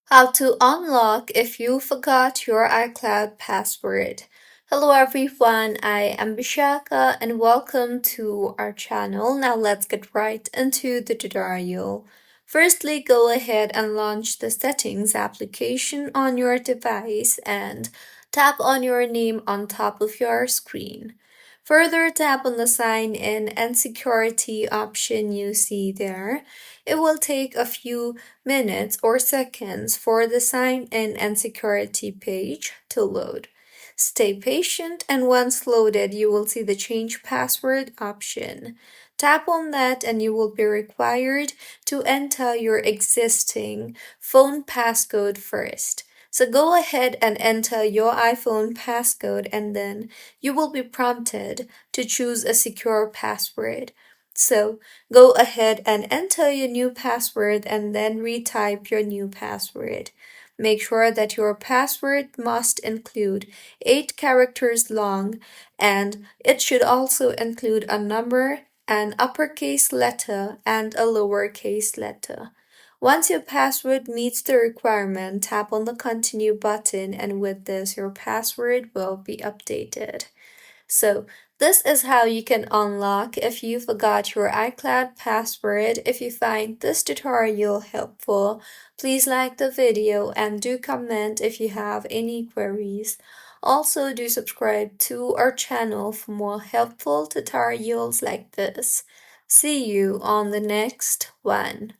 How to unlock if you forgot your iCloud password. Hello everyone, I am Bishaka and welcome to our channel. Now let's get right into the tutorial. Firstly, go ahead and launch the settings application on your device and tap on your name on top of your screen. Further, tap on the sign in and security option you see there. It will take a few minutes or seconds for the sign in and security page to load. Stay patient, and once loaded, you will see the change password option. Tap on that and you will be required to enter your existing phone passcode first. So go ahead and enter your iPhone passcode and then you will be prompted to choose a secure password. So go ahead and enter your new password and then retype your new password. Make sure that your password must include 8 characters long and it should also include a number, an uppercase letter, and a lowercase letter. Once your password meets the requirement, tap on the continue button and with this your password will be updated. So this is how you can unlock if you forgot your iCloud password. If you find this tutorial helpful, please like the video and do comment if you have any queries. Also, do subscribe to our channel for more helpful tutorials like this. See you on the next one.